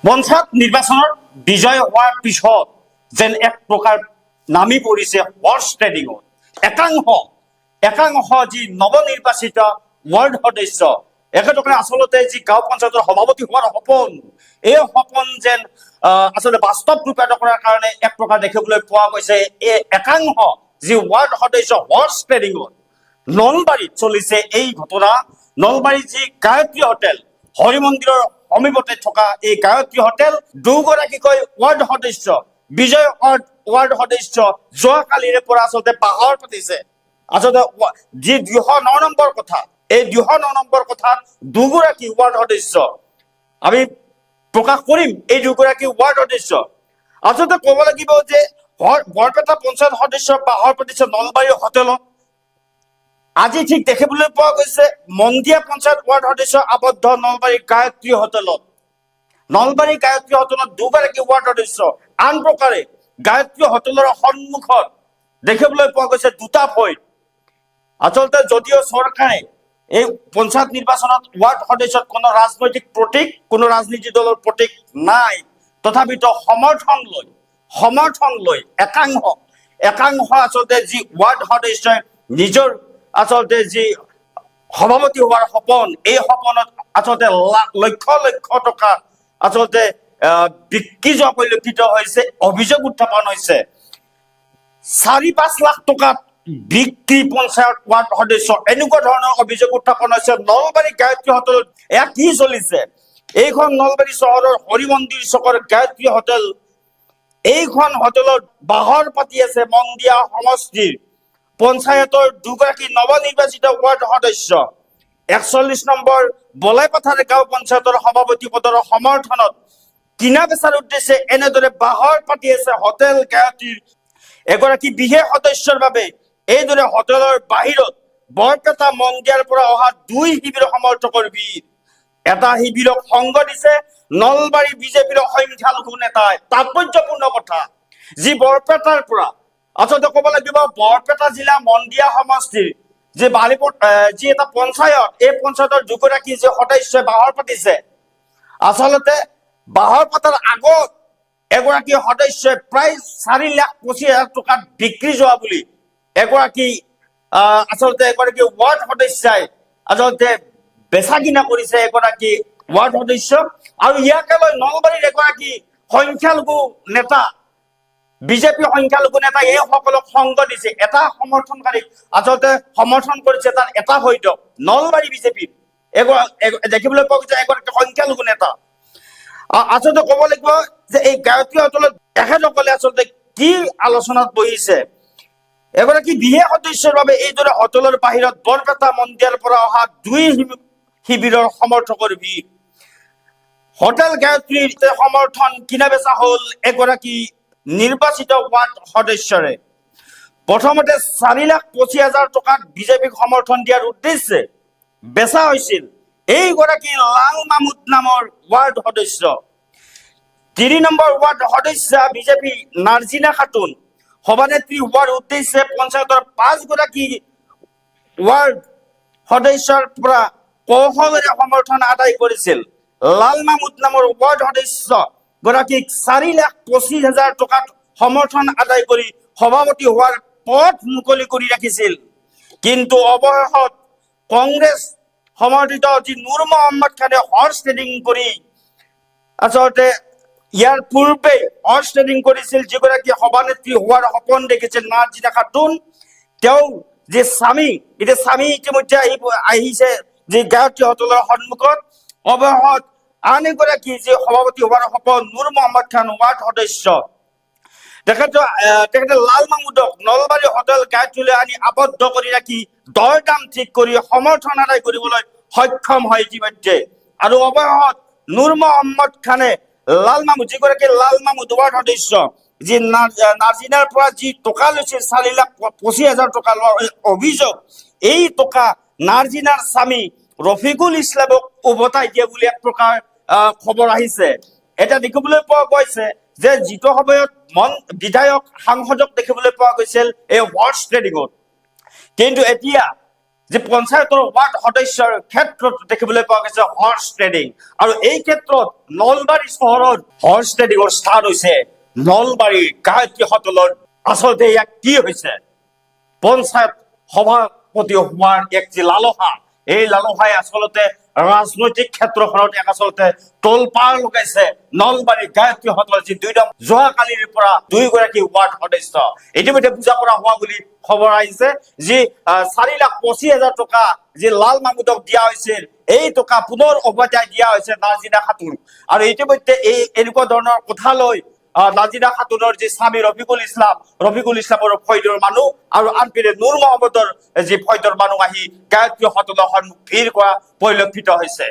পঞ্চায়ত নিৰ্বাচনত বিজয় হোৱাৰ পিছত যেন এক প্ৰকাৰ নামি পৰিছে হৰ্চ ট্ৰেডিঙত। একাংশ যি নৱনিৰ্বাচিত ৱাৰ্ড সদস্য এখেতসকলে আচলতে যি গাঁও পঞ্চায়তৰ সভাপতি হোৱাৰ সপোন, এই সপোন যেন আচলতে বাস্তৱ ৰূপায়িত কৰাৰ কাৰণে এক প্ৰকাৰ দেখিবলৈ পোৱা গৈছে। এই একাংশ যি ৱাৰ্ড সদস্য হৰ্চ ট্ৰেডিঙত নলবাৰীত চলিছে এই ঘটনা। নলবাৰীৰ যি গায়ত্ৰী হোটেল, হৰি মন্দিৰৰ সমীপতে থকা এই গায়ত্ৰী হোটেল, দুগৰাকীকৈ ৱাৰ্ড সদস্য, বিজয় ৱাৰ্ড সদস্য যোৱাকালিৰে পৰা আচলতে বাহৰ পাতিছে। আচলতে যি ২০৯ নম্বৰ কথা, এই ২০৯ নম্বৰ কথাত দুগৰাকী ৱাৰ্ড সদস্য আমি প্ৰকাশ কৰিম। এই দুগৰাকী ৱাৰ্ড সদস্য আচলতে ক'ব লাগিব যে বৰপেটা পঞ্চায়ত সদস্য বাহৰ পাতিছে নলবাৰীৰ হোটেলত। আজি ঠিক দেখিবলৈ পোৱা গৈছে মন্দিয়া পঞ্চায়ত ৱাৰ্ড সদস্য আবদ্ধ নলবাৰী গায়ত্ৰী হোটেলত। নলবাৰী গায়ত্ৰী হোটেলত দুগৰাকী ৱাৰ্ড সদস্য আন প্ৰকাৰে গায়ত্ৰী হোটেলৰ সন্মুখত দেখিবলৈ পোৱা গৈছে দুটা ভয়। আচলতে যদিও চৰকাৰে এই পঞ্চায়ত নিৰ্বাচনত ৱাৰ্ড সদস্যত কোনো ৰাজনৈতিক প্ৰতীক, কোনো ৰাজনীতি দলৰ প্ৰতীক নাই, তথাপিতো সমৰ্থন লৈ একাংশ আচলতে যি ৱাৰ্ড সদস্যই নিজৰ আচলতে যি সভাপতি হোৱাৰ সপোন, এই সপোনত আচলতে লক্ষ লক্ষ টকা আচলতে বিক্ৰী যোৱা পৰিলক্ষিত হৈছে। অভিযোগ উত্থাপন হৈছে ৪-৫ লাখ টকাত বিক্ৰী পঞ্চায়ত ৱাৰ্ড সদস্য, এনেকুৱা ধৰণৰ অভিযোগ উত্থাপন হৈছে নলবাৰী গায়ত্ৰী হোটেলত। এয়া কি চলিছে? এইখন নলবাৰী চহৰৰ হৰি মন্দিৰ চকৰ গায়ত্ৰী হোটেল। এইখন হোটেলত বাহৰ পাতি আছে মন্দিয়া সমষ্টিৰ পঞ্চায়তৰ দুগৰাকী নৱনিৰ্বাচিত ৱাৰ্ড সদস্য। ৪১ নম্বৰ বলাইপাথাৰ গাঁও পঞ্চায়তৰ সভাপতি পদৰ সমৰ্থনত কিনা বেচাৰ উদ্দেশ্যে এনেদৰে বাহৰ পাতি আছে হোটেল গায়ত্ৰীৰ এগৰাকী বিশেষ সদস্যৰ বাবে। এইদৰে হোটেলৰ বাহিৰত বৰপেটা মন্দিয়াৰ পৰা অহা দুই শিবিৰ সমৰ্থকৰ ভিৰ। এটা শিবিৰক সংগ দিছে নলবাৰী বিজেপিৰ সংখ্যালঘু নেতাই। তাৎপৰ্যপূৰ্ণ কথা, যি বৰপেটাৰ পৰা আচলতে ক'ব লাগিব বৰপেটা জিলা মন্দিয়া সমষ্টিৰ যে যি এটা পঞ্চায়ত, এই পঞ্চায়তৰ দুগৰাকী যে সদস্যই বাহৰ পাতিছে, আচলতে বাহৰ পতাৰ আগত এগৰাকী সদস্যই প্ৰায় ৪,২৫,০০০ টকাত বিক্ৰী যোৱা বুলি এগৰাকী ৱাৰ্ড সদস্যই আচলতে বেচা কিনা কৰিছে এগৰাকী ৱাৰ্ড সদস্য। আৰু ইয়াকে লৈ নলবাৰীৰ এগৰাকী সংখ্যালঘু নেতা, বিজেপি সংখ্যালঘু নেতা এইসকলক সংগ দিছে। এটা সমৰ্থনকাৰীক আচলতে সমৰ্থন কৰিছে, তাৰ এটা হয়তো নলবাৰী বিজেপিৰ দেখিবলৈ পোৱা গৈছে এগৰাকী সংখ্যালঘু নেতা। আচলতে ক'ব লাগিব যে এই গায়ত্ৰী হোটেলত তেখেতসকলে আচলতে কি আলোচনাত বহিছে। এগৰাকী বিশেষ সদস্যৰ বাবে এইদৰে হোটেলৰ বাহিৰত বৰপেটা মন্দিয়াৰ পৰা অহা দুই শিবিৰৰ সমৰ্থকৰ ভিৰ। হোটেল গায়ত্ৰীৰ সমৰ্থন কিনা বেচা হ'ল এগৰাকী নিৰ্বাচিত ৱাৰ্ড সদস্যৰে। প্ৰথমতে ৪,২৫,০০০ টকাত বিজেপিক সমৰ্থন দিয়াৰ উদ্দেশ্যে বেচা হৈছিল এইগৰাকী লাল মামুদ নামৰ ৱাৰ্ড সদস্য। ৩ নম্বৰ ৱাৰ্ড সদস্য বিজেপি নাৰ্জিনা খাতুন সভানেত্ৰী হোৱাৰ উদ্দেশ্যে পঞ্চায়তৰ ৫ গৰাকী ৱাৰ্ড সদস্যৰ পৰা কৌশলেৰে সমৰ্থন আদায় কৰিছিল। লাল মামুদ নামৰ ৱাৰ্ড সদস্য গৰাকীক ৪,২৫,০০০ টকাত সমৰ্থন আদায় কৰি সভাপতি হোৱাৰ পথ মুকলি কৰি ৰাখিছিল। কিন্তু অৱশেষত কংগ্ৰেছ সমৰ্থিত যি নুৰ মহম্মদ খানে হৰ্চ ট্ৰেডিং কৰি আচলতে ইয়াৰ পূৰ্বে হৰ্চ ট্ৰেডিং কৰিছিল যিগৰাকী সভানেত্ৰী হোৱাৰ সপোন দেখিছিল নাৰ্জিনা খাতুন। তেওঁ যে স্বামী ইতিমধ্যে আহিছে যি গায়ত্ৰী হোটেলৰ সন্মুখত। অৱশেষত আন এগৰাকী যি সভাপতি হোৱাৰ সপোন নুৰ মহম্মদ খান ৱাৰ্ড সদস্য, তেখেতে লাল মামুদক নলবাৰী হোটেল গায়ত্ৰীলৈ আনি আবদ্ধ কৰি ৰাখি দৰ দাম ঠিক কৰি সমৰ্থন আদায় কৰিবলৈ সক্ষম হয় ইতিমধ্যে। আৰু অৱশেষত নুৰ মহম্মদ খানে যিগৰাকী লাল মামুদ ৱাৰ্ড সদস্য, যি নাৰ্জিনাৰ পৰা যি টকা লৈছিল ৪,২৫,০০০ টকা লোৱাৰ অভিযোগ, এই টকা নাৰ্জিনাৰ স্বামী ৰফিকুল ইছলামক উভতাই দিয়ে বুলি এক প্ৰকাৰ খবৰ আহিছে। এটা দেখিবলৈ পোৱা গৈছে যে যিটো সময়ত বিধায়ক সাংসদক দেখিবলৈ পোৱা গৈছিল এই হৰ্চ ট্ৰেডিঙত, কিন্তু এতিয়া যে পঞ্চায়তৰ ৱাৰ্ড সদস্যৰ ক্ষেত্ৰত দেখিবলৈ পোৱা গৈছে হৰ্চ ট্ৰেডিং আৰু এই ক্ষেত্ৰত নলবাৰী চহৰত হৰ্চ ট্ৰেডিঙৰ ষ্টাৰ্ট হৈছে নলবাৰীৰ গায়ত্ৰীসকলৰ আচলতে ইয়াক কি হৈছে পঞ্চায়ত সভাপতি হোৱাৰ এক যি লালসা এই লালসাই আচলতে ৰাজনৈতিক ক্ষেত্ৰখনত এক আচলতে তোলপাৰ লগাইছে নলবাৰী গায়ত্ৰীসকলৰ যি যোৱাকালিৰ পৰা দুইগৰাকী ৱাৰ্ড সদস্য ইতিমধ্যে বুজা পৰা হোৱা বুলি খবৰ আহিছে যি 4,25,000 টকা যি লাল মাহমুদক দিয়া হৈছিল এই টকা পুনৰ উভতাই দিয়া হৈছে নাজিনা খাতুন আৰু ইতিমধ্যে এই এনেকুৱা ধৰণৰ কথা লৈ নাজিনা খাতুনৰ যি স্বামী ৰফিকুল ইছলামৰ ফৈদৰ মানুহ আৰু আনপিনে নুৰ মহম্মদৰ যি ফৈদৰ মানুহ আহি গায়ত্ৰীসকলৰ সন্মুখ ভিৰ কৰা পৰিলক্ষিত হৈছে